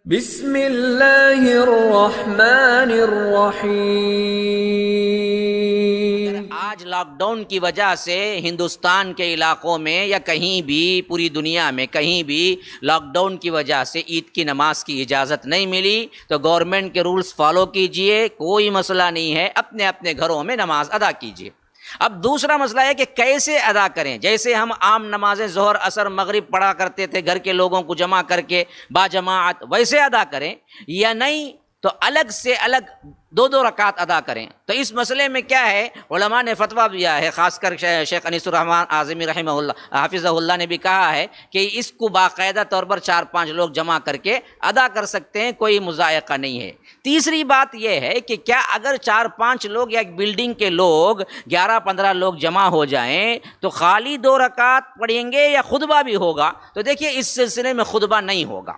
بسم اللہ الرحمن الرحیم۔ آج لاک ڈاؤن کی وجہ سے ہندوستان کے علاقوں میں یا کہیں بھی پوری دنیا میں کہیں بھی لاک ڈاؤن کی وجہ سے عید کی نماز کی اجازت نہیں ملی، تو گورنمنٹ کے رولز فالو کیجئے، کوئی مسئلہ نہیں ہے، اپنے اپنے گھروں میں نماز ادا کیجئے۔ اب دوسرا مسئلہ ہے کہ کیسے ادا کریں۔ جیسے ہم عام نمازیں ظہر عصر مغرب پڑھا کرتے تھے گھر کے لوگوں کو جمع کر کے باجماعت، ویسے ادا کریں یا نہیں تو الگ سے الگ دو دو رکعت ادا کریں۔ تو اس مسئلے میں کیا ہے، علماء نے فتویٰ دیا ہے، خاص کر شیخ انیس الرحمن اعظمی رحمہ اللہ حافظہ اللہ نے بھی کہا ہے کہ اس کو باقاعدہ طور پر 4-5 لوگ جمع کر کے ادا کر سکتے ہیں، کوئی مضائقہ نہیں ہے۔ تیسری بات یہ ہے کہ کیا اگر 4-5 لوگ یا ایک بلڈنگ کے لوگ 11-15 لوگ جمع ہو جائیں تو خالی 2 رکعت پڑھیں گے یا خطبہ بھی ہوگا؟ تو دیکھیے اس سلسلے میں خطبہ نہیں ہوگا۔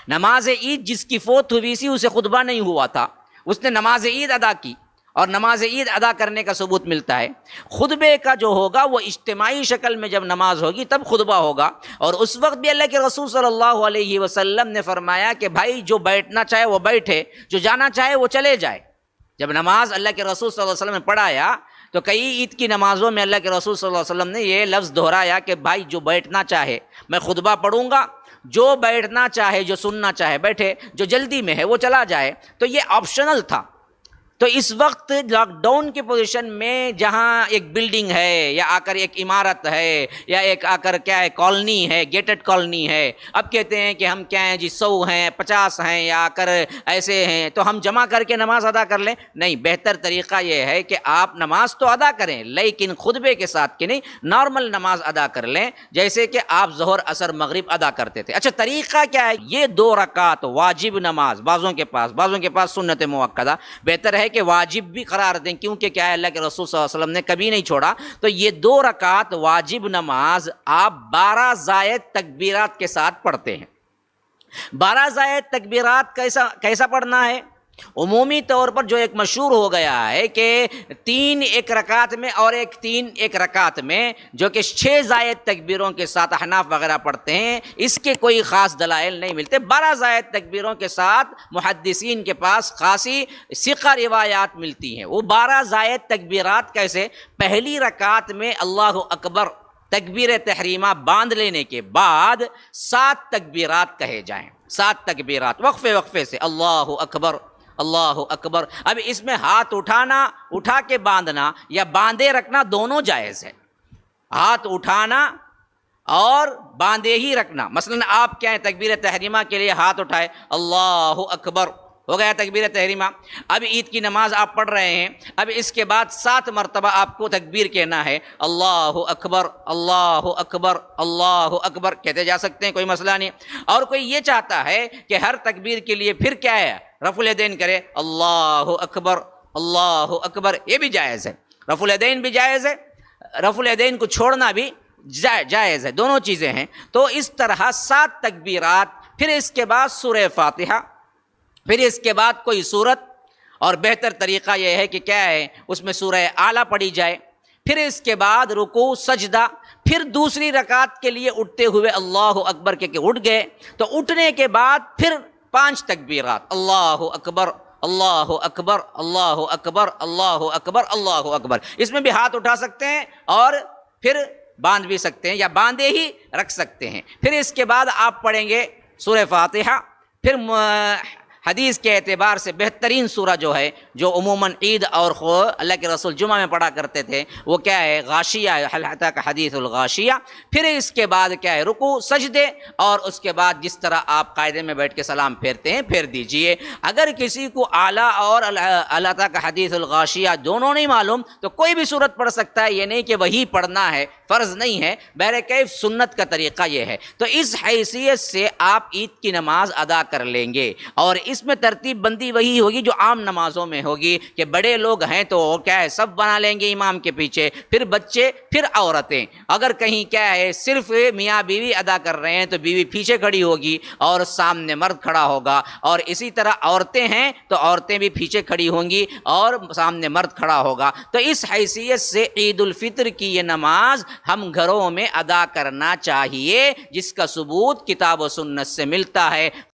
نماز عید جس کی فوت ہوئی سی اسے خطبہ نہیں ہوا تھا، اس نے نماز عید ادا کی اور نماز عید ادا کرنے کا ثبوت ملتا ہے۔ خطبے کا جو ہوگا وہ اجتماعی شکل میں جب نماز ہوگی تب خطبہ ہوگا، اور اس وقت بھی اللہ کے رسول صلی اللہ علیہ وسلم نے فرمایا کہ بھائی جو بیٹھنا چاہے وہ بیٹھے، جو جانا چاہے وہ چلے جائے۔ جب نماز اللہ کے رسول صلی اللہ علیہ وسلم نے پڑھایا تو کئی عید کی نمازوں میں اللہ کے رسول صلی اللہ علیہ وسلم نے یہ لفظ دہرایا کہ بھائی جو بیٹھنا چاہے میں خطبہ پڑھوں گا، جو بیٹھنا چاہے جو سننا چاہے بیٹھے، جو جلدی میں ہے وہ چلا جائے۔ تو یہ آپشنل تھا۔ تو اس وقت لاک ڈاؤن کی پوزیشن میں جہاں ایک بلڈنگ ہے یا آ کر ایک عمارت ہے یا ایک آ کر کیا ہے کالونی ہے، گیٹڈ کالونی ہے، اب کہتے ہیں کہ ہم کیا ہیں جی 100 ہیں 50 ہیں یا آ کر ایسے ہیں تو ہم جمع کر کے نماز ادا کر لیں۔ نہیں، بہتر طریقہ یہ ہے کہ آپ نماز تو ادا کریں لیکن خطبے کے ساتھ کہ نہیں، نارمل نماز ادا کر لیں جیسے کہ آپ ظہر عصر مغرب ادا کرتے تھے۔ اچھا طریقہ کیا ہے؟ یہ 2 رکعت واجب نماز بعضوں کے پاس سنت موقدہ، بہتر ہے کہ واجب بھی قرار دیں کیونکہ کیا ہے اللہ کے رسول صلی اللہ علیہ وسلم نے کبھی نہیں چھوڑا۔ تو یہ 2 رکعت واجب نماز آپ 12 زائد تکبیرات کے ساتھ پڑھتے ہیں۔ 12 زائد تکبیرات کیسا پڑھنا ہے؟ عمومی طور پر جو ایک مشہور ہو گیا ہے کہ 3 ایک رکعت میں اور 3 ایک رکعت میں، جو کہ 6 زائد تکبیروں کے ساتھ احناف وغیرہ پڑھتے ہیں، اس کے کوئی خاص دلائل نہیں ملتے۔ 12 زائد تکبیروں کے ساتھ محدثین کے پاس خاصی ثقہ روایات ملتی ہیں۔ وہ 12 زائد تکبیرات کیسے؟ پہلی رکعت میں اللہ اکبر تکبیر تحریمہ باندھ لینے کے بعد 7 تکبیرات کہے جائیں، 7 تکبیرات وقفے سے اللہ اکبر اللہ اکبر۔ اب اس میں ہاتھ اٹھا کے باندھنا یا باندھے رکھنا دونوں جائز ہے۔ ہاتھ اٹھانا اور باندھے ہی رکھنا، مثلا آپ کیا ہے تکبیر تحریمہ کے لیے ہاتھ اٹھائے اللہ اکبر، ہو گیا تکبیر تحریمہ۔ اب عید کی نماز آپ پڑھ رہے ہیں، اب اس کے بعد 7 مرتبہ آپ کو تکبیر کہنا ہے، اللہ اکبر اللہ اکبر اللہ اکبر کہتے جا سکتے ہیں، کوئی مسئلہ نہیں۔ اور کوئی یہ چاہتا ہے کہ ہر تکبیر کے لیے پھر کیا ہے رفع الیدین کرے، اللہ اکبر، یہ بھی جائز ہے، رفع الیدین بھی جائز ہے، رفع الیدین کو چھوڑنا بھی جائز ہے، دونوں چیزیں ہیں۔ تو اس طرح 7 تکبیرات، پھر اس کے بعد سورہ فاتحہ، پھر اس کے بعد کوئی سورت، اور بہتر طریقہ یہ ہے کہ کیا ہے اس میں سورہ اعلیٰ پڑھی جائے، پھر اس کے بعد رکوع سجدہ، پھر دوسری رکعت کے لیے اٹھتے ہوئے اللہ اکبر کہ اٹھ گئے تو اٹھنے کے بعد پھر 5 تکبیرات، اللہ اکبر اللہ اکبر اللہ اکبر اللہ اکبر اللہ اکبر۔ اس میں بھی ہاتھ اٹھا سکتے ہیں اور پھر باندھ بھی سکتے ہیں یا باندھے ہی رکھ سکتے ہیں۔ پھر اس کے بعد آپ پڑھیں گے سورہ فاتحہ، پھر حدیث کے اعتبار سے بہترین سورہ جو ہے جو عموماً عید اور اللہ کے رسول جمعہ میں پڑھا کرتے تھے وہ کیا ہے غاشیہ، هل اتاک حدیث الغاشیہ۔ پھر اس کے بعد کیا ہے رکوع سجدے، اور اس کے بعد جس طرح آپ قاعدے میں بیٹھ کے سلام پھیرتے ہیں پھیر دیجئے۔ اگر کسی کو اعلیٰ اور هل اتاک حدیث الغاشیہ دونوں نہیں معلوم تو کوئی بھی سورت پڑھ سکتا ہے، یہ نہیں کہ وہی پڑھنا ہے، فرض نہیں ہے، بہرکیف سنت کا طریقہ یہ ہے۔ تو اس حیثیت سے آپ عید کی نماز ادا کر لیں گے، اور اس میں ترتیب بندی وہی ہوگی جو عام نمازوں میں ہوگی کہ بڑے لوگ ہیں تو کیا ہے سب بنا لیں گے امام کے پیچھے، پھر بچے، پھر عورتیں۔ اگر کہیں کیا ہے صرف میاں بیوی ادا کر رہے ہیں تو بیوی پیچھے کھڑی ہوگی اور سامنے مرد کھڑا ہوگا، اور اسی طرح عورتیں ہیں تو عورتیں بھی پیچھے کھڑی ہوں گی اور سامنے مرد کھڑا ہوگا۔ تو اس حیثیت سے عید الفطر کی یہ نماز ہم گھروں میں ادا کرنا چاہیے، جس کا ثبوت کتاب و سنت سے ملتا ہے۔